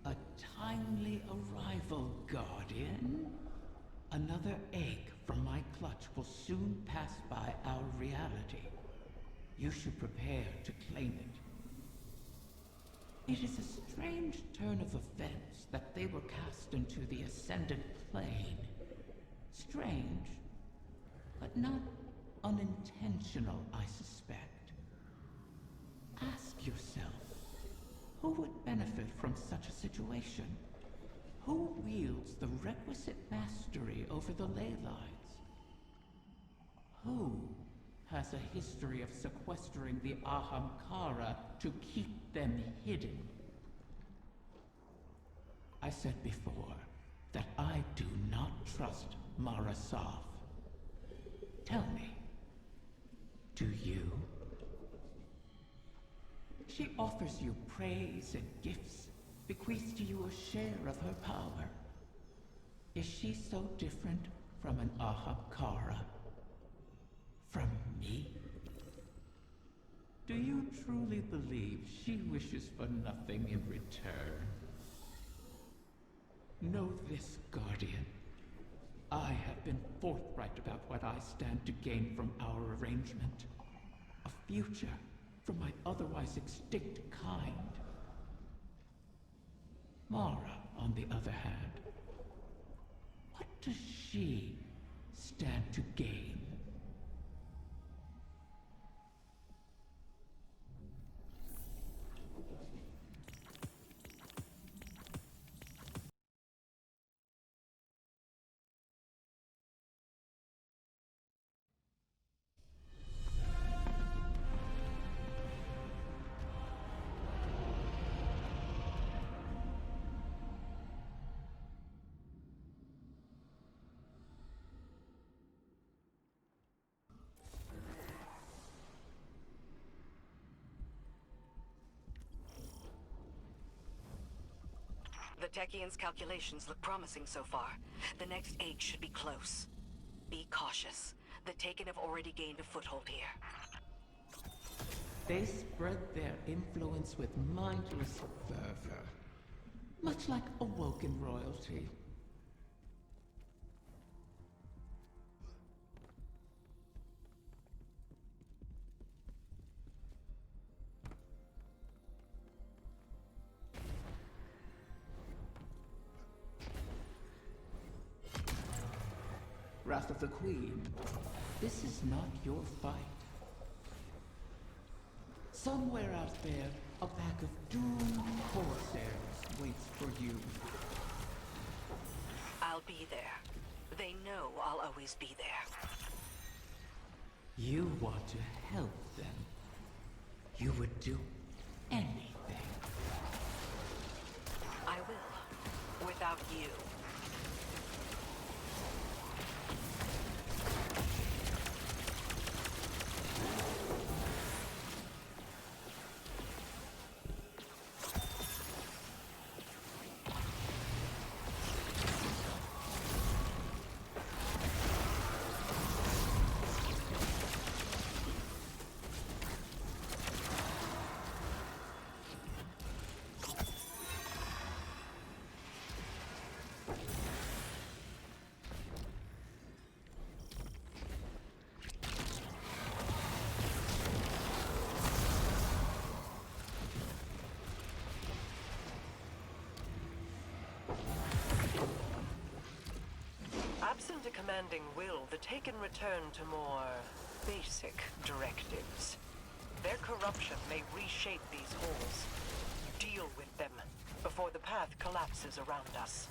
A timely arrival, Guardian. Another egg from my clutch will soon pass by our reality. You should prepare to claim it. It is a strange turn of events that they were cast into the Ascendant Plane. Strange, but not unintentional, I suspect. Ask yourself, who would benefit from such a situation? Who wields the requisite mastery over the ley lines? Who has a history of sequestering the Ahamkara to keep them hidden? I said before that I do not trust Mara Sov. Tell me, do you? She offers you praise and gifts, bequeaths to you a share of her power. Is she so different from an Ahamkara? From me? Do you truly believe she wishes for nothing in return? Know this, Guardian. I have been forthright about what I stand to gain from our arrangement. A future for my otherwise extinct kind. Mara, on the other hand, what does she stand to gain? The Techians' calculations look promising so far. The next egg should be close. Be cautious. The Taken have already gained a foothold here. They spread their influence with mindless fervor, much like awoken royalty. Wrath of the Queen, this is not your fight. Somewhere out there, a pack of doomed corsairs waits for you. I'll be there. They know I'll always be there. You want to help them. You would do anything. I will. Without you. Absent a commanding will, the Taken return to more basic directives. Their corruption may reshape these holes. Deal with them before the path collapses around us.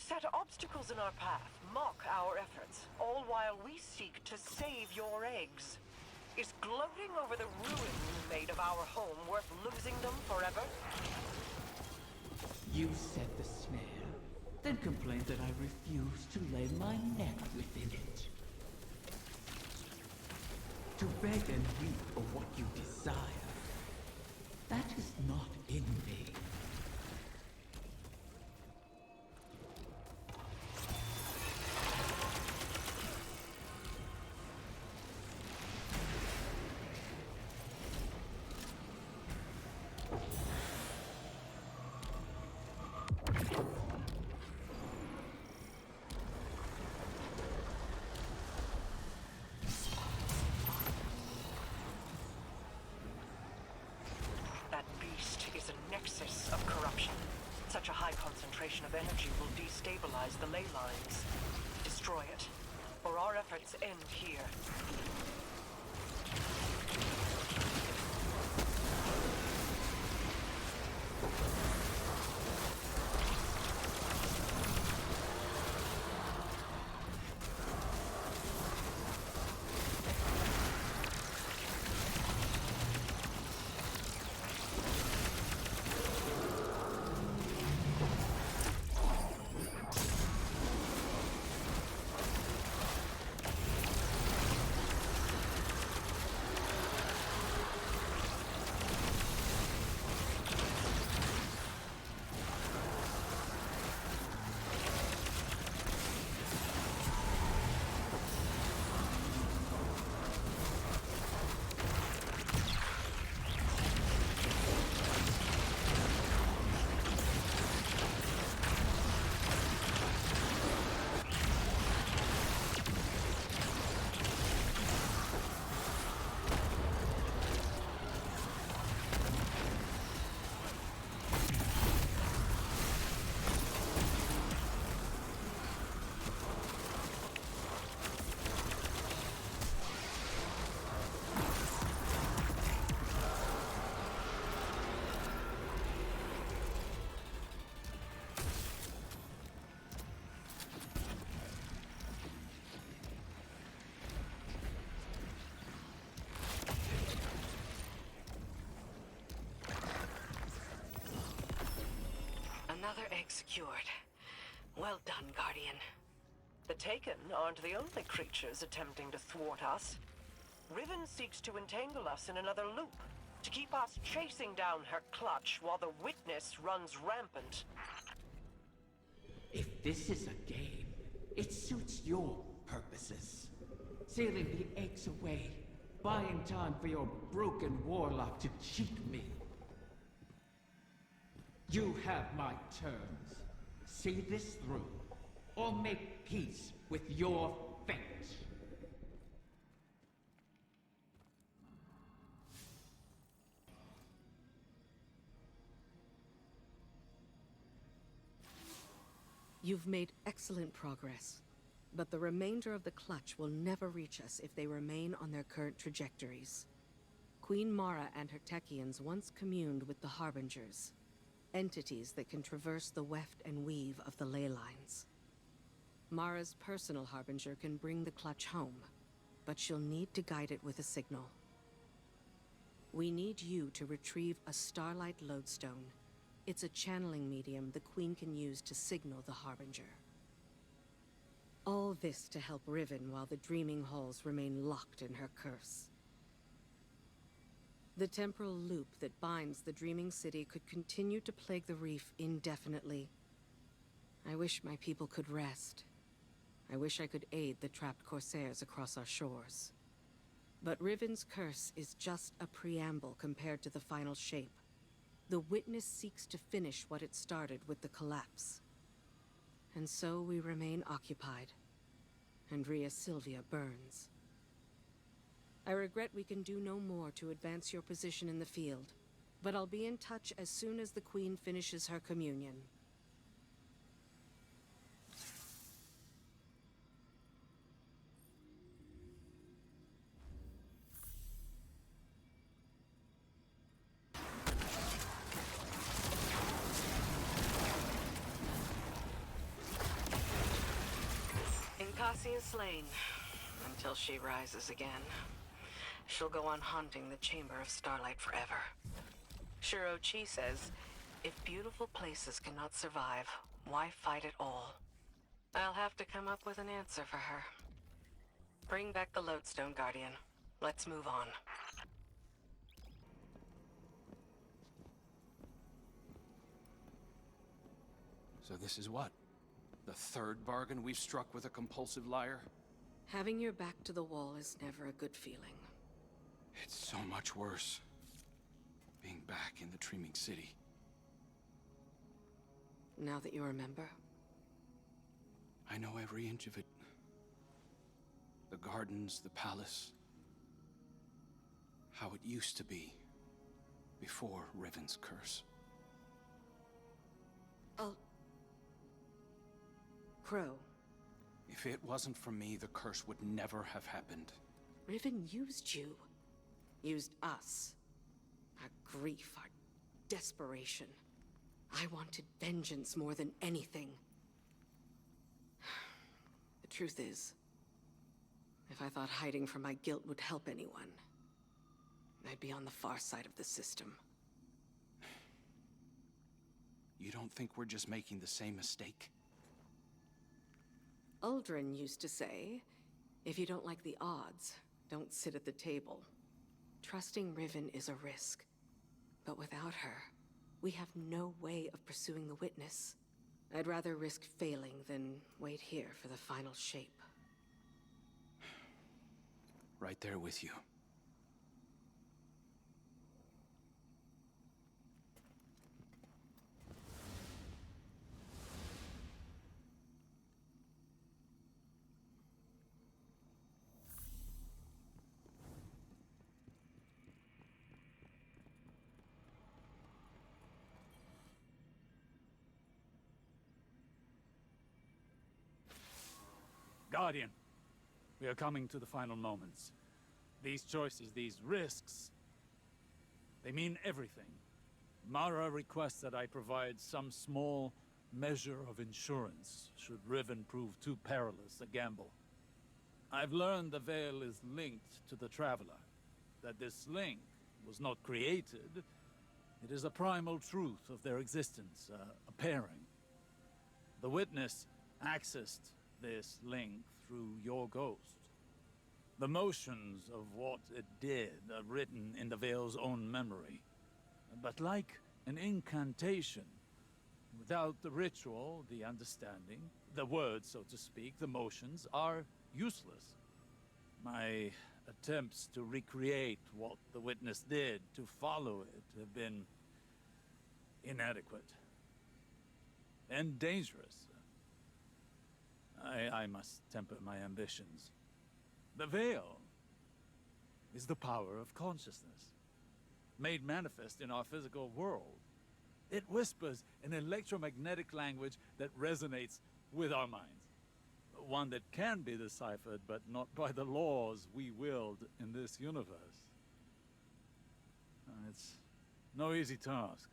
set obstacles in our path, mock our efforts, all while we seek to save your eggs. Is gloating over the ruin you made of our home worth losing them forever? You set the snare, then complained that I refused to lay my neck within it. To beg and weep for what you desire, that is not in me. That beast is a nexus of corruption. Such a high concentration of energy will destabilize the ley lines. Destroy it, or our efforts end here. Another egg secured. Well done, Guardian. The Taken aren't the only creatures attempting to thwart us. Riven seeks to entangle us in another loop, to keep us chasing down her clutch while the Witness runs rampant. If this is a game, it suits your purposes. Sailing the eggs away, buying time for your broken warlock to cheat me. You have my terms. See this through, or make peace with your fate. You've made excellent progress, but the remainder of the Clutch will never reach us if they remain on their current trajectories. Queen Mara and her Techeuns once communed with the Harbingers, entities that can traverse the weft and weave of the ley lines. Mara's personal Harbinger can bring the Clutch home, but she'll need to guide it with a signal. We need you to retrieve a Starlight Lodestone. It's a channeling medium the Queen can use to signal the Harbinger. All this to help Riven while the Dreaming Halls remain locked in her curse. The temporal loop that binds the Dreaming City could continue to plague the reef indefinitely. I wish my people could rest. I wish I could aid the trapped Corsairs across our shores. But Riven's curse is just a preamble compared to the final shape. The Witness seeks to finish what it started with the collapse. And so we remain occupied. And Rhea Sylvia burns. I regret we can do no more to advance your position in the field, but I'll be in touch as soon as the Queen finishes her communion. is slain. Until she rises again. She'll go on haunting the Chamber of Starlight forever. Shuro Chi says, if beautiful places cannot survive, why fight at all? I'll have to come up with an answer for her. Bring back the Lodestone Guardian. Let's move on. So this is what? The third bargain we've struck with a compulsive liar? Having your back to the wall is never a good feeling. It's so much worse. Being back in the Dreaming City. Now that you remember? I know every inch of it. The gardens, the palace. How it used to be. Before Riven's curse. Oh. Crow. If it wasn't for me, the curse would never have happened. Riven used you. Used us. Our grief, our desperation. I wanted vengeance more than anything. The truth is, if I thought hiding from my guilt would help anyone, I'd be on the far side of the system. You don't think we're just making the same mistake? Uldren used to say, if you don't like the odds, don't sit at the table. Trusting Riven is a risk. But without her, we have no way of pursuing the witness. I'd rather risk failing than wait here for the final shape. Right there with you. Guardian, we are coming to the final moments. These choices, these risks, they mean everything. Mara requests that I provide some small measure of insurance should Riven prove too perilous a gamble. I've learned the Veil is linked to the Traveler, that this link was not created. It is a primal truth of their existence, a pairing. The Witness accessed this link through your ghost. The motions of what it did are written in the Veil's own memory. But like an incantation, without the ritual, the understanding, the words, so to speak, the motions, are useless. My attempts to recreate what the Witness did, to follow it, have been inadequate. And dangerous. I must temper my ambitions. The Veil is the power of consciousness, made manifest in our physical world. It whispers an electromagnetic language that resonates with our minds. One that can be deciphered, but not by the laws we wield in this universe. It's no easy task.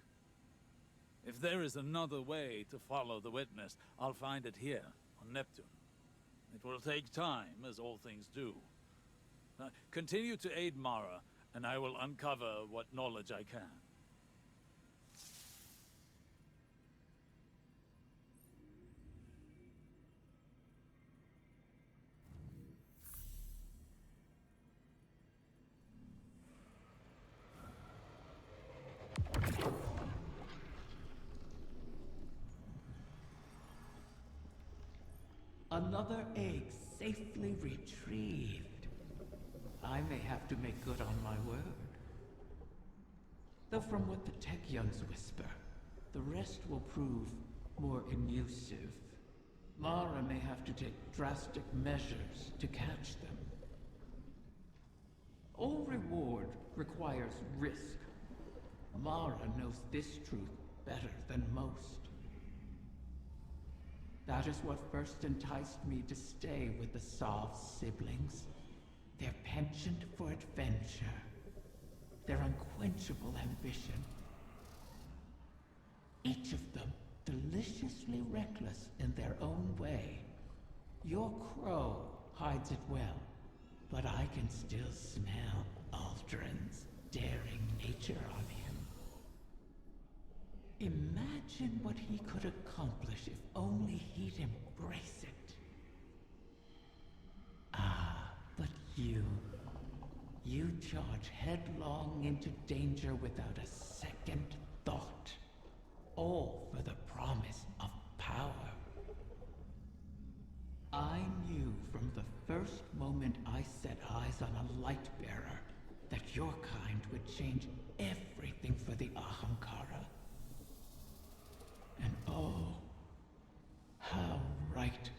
If there is another way to follow the Witness, I'll find it here on Neptune. It will take time, as all things do. Continue to aid Mara, and I will uncover what knowledge I can. Another egg safely retrieved. I may have to make good on my word. Though from what the Techeuns whisper, the rest will prove more elusive. Mara may have to take drastic measures to catch them. All reward requires risk. Mara knows this truth better than most. That is what first enticed me to stay with the Sov siblings. Their penchant for adventure. Their unquenchable ambition. Each of them deliciously reckless in their own way. Your crow hides it well, but I can still smell Aldrin's daring nature on him. Imagine what he could accomplish if only he'd embrace it. Ah, but you charge headlong into danger without a second thought. All for the promise of power. I knew from the first moment I set eyes on a light bearer that your kind would change everything for the Ahamkara. And oh, how right